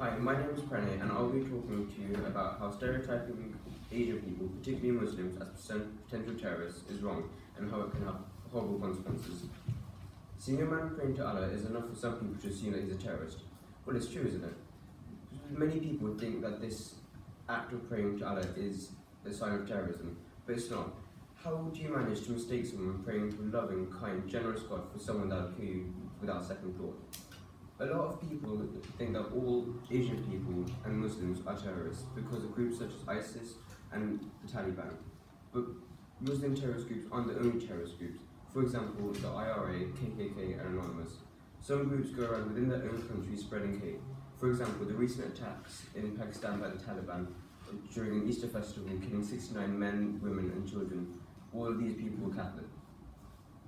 Hi, my name is Pranay and I'll be talking to you about how stereotyping Asian people, particularly Muslims, as potential terrorists is wrong and how it can have horrible consequences. Seeing a man praying to Allah is enough for some people to assume that he's a terrorist. Well, it's true, isn't it? Many people think that this act of praying to Allah is a sign of terrorism, but it's not. How do you manage to mistake someone praying to a loving, kind, generous God for someone that will kill you without second thought? A lot of people think that all Asian people and Muslims are terrorists because of groups such as ISIS and the Taliban. But Muslim terrorist groups aren't the only terrorist groups. For example, the IRA, KKK, and Anonymous. Some groups go around within their own countries spreading hate. For example, the recent attacks in Pakistan by the Taliban during an Easter festival, killing 69 men, women, and children. All of these people were Catholic.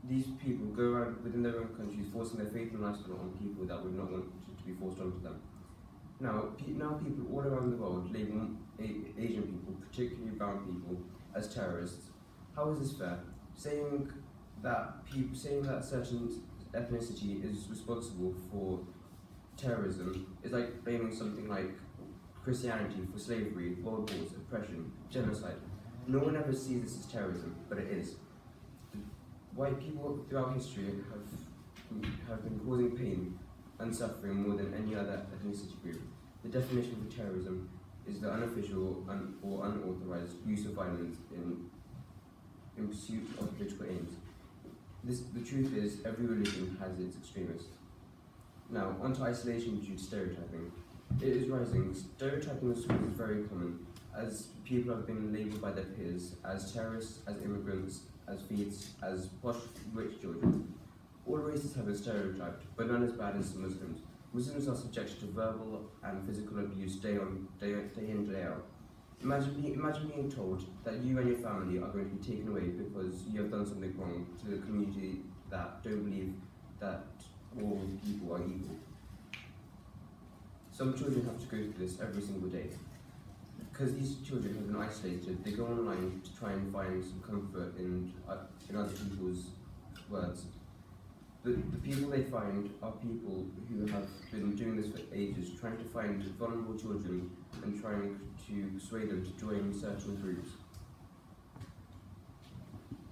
These people go around within their own countries forcing their faith and lifestyle on people that would not want it to be forced onto them. Now people all around the world label Asian people, particularly brown people, as terrorists. How is this fair? Saying that certain ethnicity is responsible for terrorism is like blaming something like Christianity for slavery, world wars, oppression, genocide. No one ever sees this as terrorism, but it is. White people throughout history have been causing pain and suffering more than any other ethnicity group. The definition for terrorism is the unofficial or unauthorized use of violence in pursuit of political aims. The truth is, every religion has its extremists. Now, onto isolation due to stereotyping. It is rising. Stereotyping in schools is very common, as people have been labelled by their peers as terrorists, as immigrants, as thieves, as posh, rich children. All races have been stereotyped, but none as bad as Muslims. Muslims are subjected to verbal and physical abuse day in, day out. Imagine being told that you and your family are going to be taken away because you have done something wrong to the community that don't believe that all people are equal. Some children have to go through this every single day. Because these children have been isolated, they go online to try and find some comfort in other people's words. The people they find are people who have been doing this for ages, trying to find vulnerable children and trying to persuade them to join certain groups.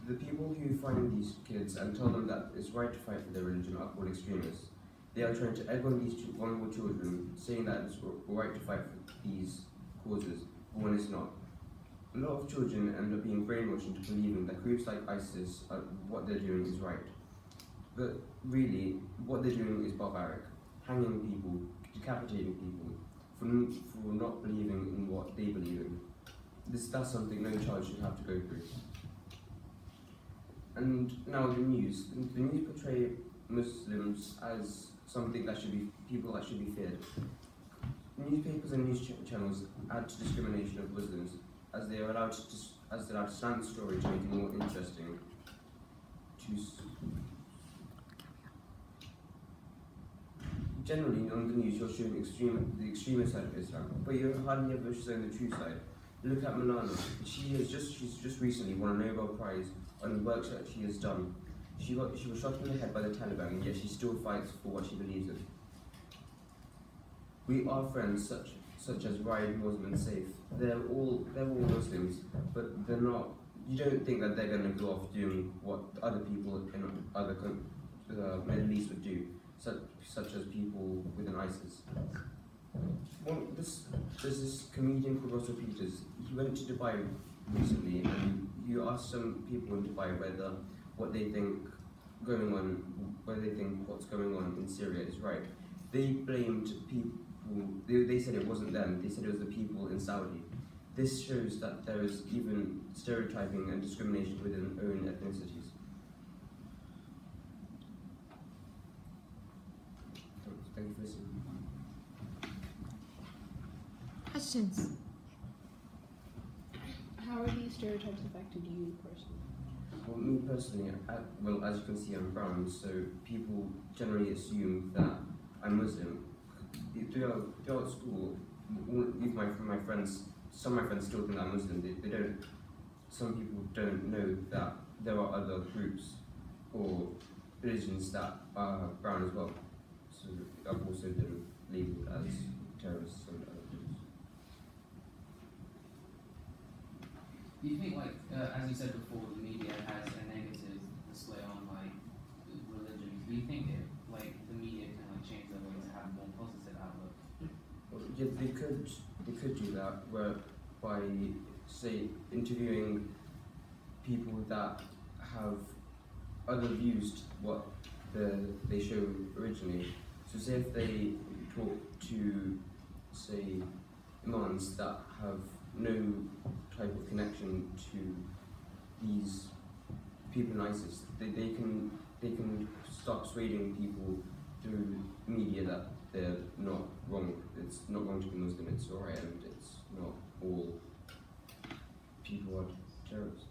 The people who find these kids and tell them that it's right to fight for their religion are called extremists. They are trying to egg on these vulnerable children, saying that it's right to fight for these causes, but when it's not. A lot of children end up being brainwashed into believing that groups like ISIS, what they're doing is right. But really, what they're doing is barbaric, hanging people, decapitating people, for not believing in what they believe in. That's something no child should have to go through. And now the news. The news portray Muslims as something that should be people that should be feared. Newspapers and news channels add to discrimination of Muslims as they are allowed to slant the story to make it more interesting. Generally, on the news, you're showing the extremist side of Islam, but you're hardly ever showing the true side. Look at Malala. She's just recently won a Nobel Prize on the work that she has done. She was shot in the head by the Taliban, and yet she still fights for what she believes in. We are friends such as Ryan, Muslim, and Saif. They're all Muslims, but they're not. You don't think that they're going to go off doing what other people in other Middle East would do, such as people within ISIS. There's this comedian called Russell Peters. He went to Dubai recently, and you asked some people in Dubai what they think what's going on in Syria is right. They blamed people. They said it wasn't them. They said it was the people in Saudi. This shows that there is even stereotyping and discrimination within own ethnicities. Thank you for listening. Questions? How are these stereotypes affected you personally? Well, me personally, as you can see, I'm brown, so people generally assume that I'm Muslim. Throughout school, even my friends, some of my friends still think I'm Muslim. They don't. Some people don't know that there are other groups or religions that are brown as well. So I've also been labelled as terrorists and other things. Do you think, like, as you said before, the media has a negative display on, like, religion? Do you think the media can, like, change their way to have a more positive outlook? Well, yeah, they could do that, where by, say, interviewing people that have other views to what they show originally. So say if they talk to, say, imams that have no type of connection to these people in ISIS, they can start persuading people through media that they're not wrong. It's not wrong to be Muslim, it's alright, and it's not all people are terrorists.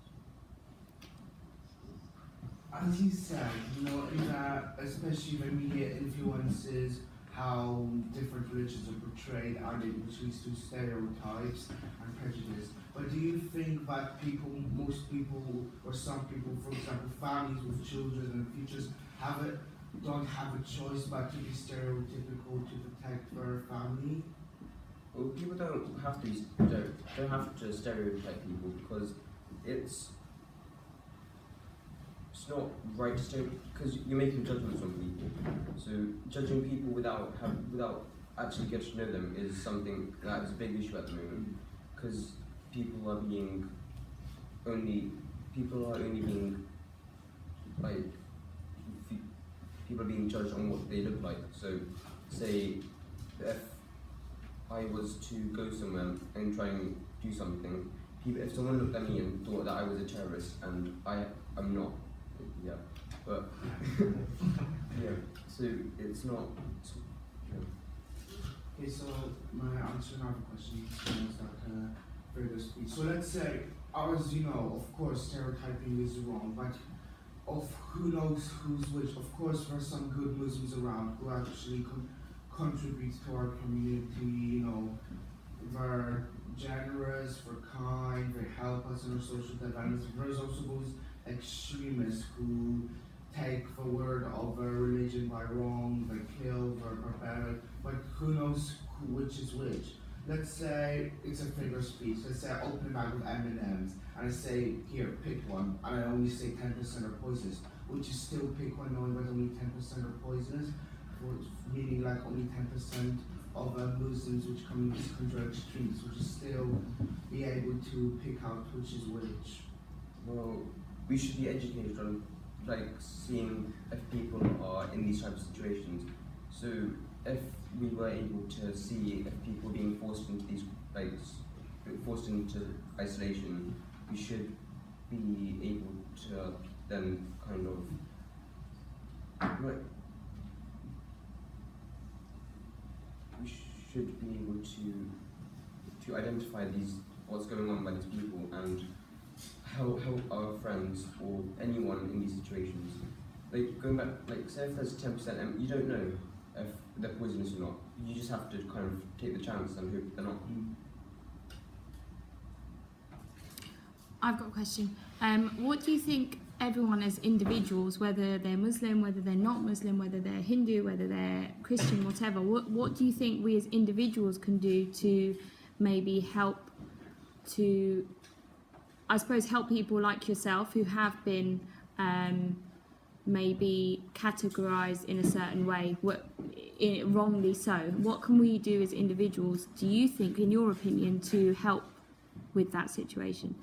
As you said, in that, especially when media influences how different religions are portrayed, and which leads to stereotypes and prejudice. But do you think that most people, or some people, for example, families with children and futures, don't have a choice but to be stereotypical to protect their family? Well, people don't have to stereotype people, because it's not right to stereotype, because you're making judgments on people. So judging people without actually getting to know them is something that is a big issue at the moment, because people are only being like, people are being judged on what they look like. So say if I was to go somewhere and try and do something, if someone looked at me and thought that I was a terrorist, and I'm not, yeah, but yeah, so it's not. Okay, so my answer another question is that further speech. So let's say, as you know, of course, stereotyping is wrong, but of who knows who's which. Of course, there are some good Muslims around who actually contribute to our community. They're generous, they're kind, they help us in our social development. There's also those extremists who take the word of their religion by wrong, they kill, they're barbaric, but who knows which is which. Let's say it's a figure of speech. Let's say I open a bag with M&Ms and I say, here, pick one, and I only say 10% are poisonous. Would you still pick one knowing that only 10% are poisonous? Meaning like only 10% of Muslims which come in this country are extremists, would you still be able to pick out which is which? Well, we should be educated on seeing if people are in these types of situations. So if we were able to see if people are being forced into forced into isolation, we should be able to then kind of we should be able to identify what's going on by these people and help our friends or anyone in these situations. Going back, say if there's 10%, you don't know if they're poisonous or not. You just have to kind of take the chance and hope they're not. I've got a question. What do you think everyone as individuals, whether they're Muslim, whether they're not Muslim, whether they're Hindu, whether they're Christian, whatever, what do you think we as individuals can do to maybe help to, I suppose, help people like yourself who have been maybe categorised in a certain way, wrongly so? What can we do as individuals, do you think, in your opinion, to help with that situation?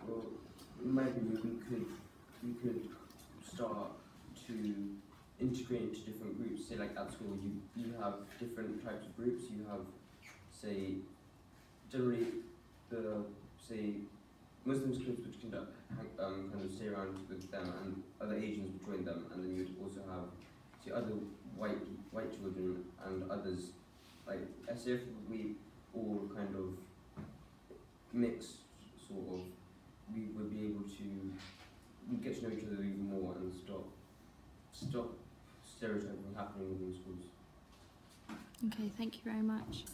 Well, maybe we could start to integrate into different groups. Say like at school, you have different types of groups. You have, say, generally Muslims groups which kind of stay around with them, and other Asians would join them, and then you would also have other white children and others. As if we all kind of mix, sort of, we would be able to get to know each other even more and stop stereotyping happening within schools. Okay, thank you very much.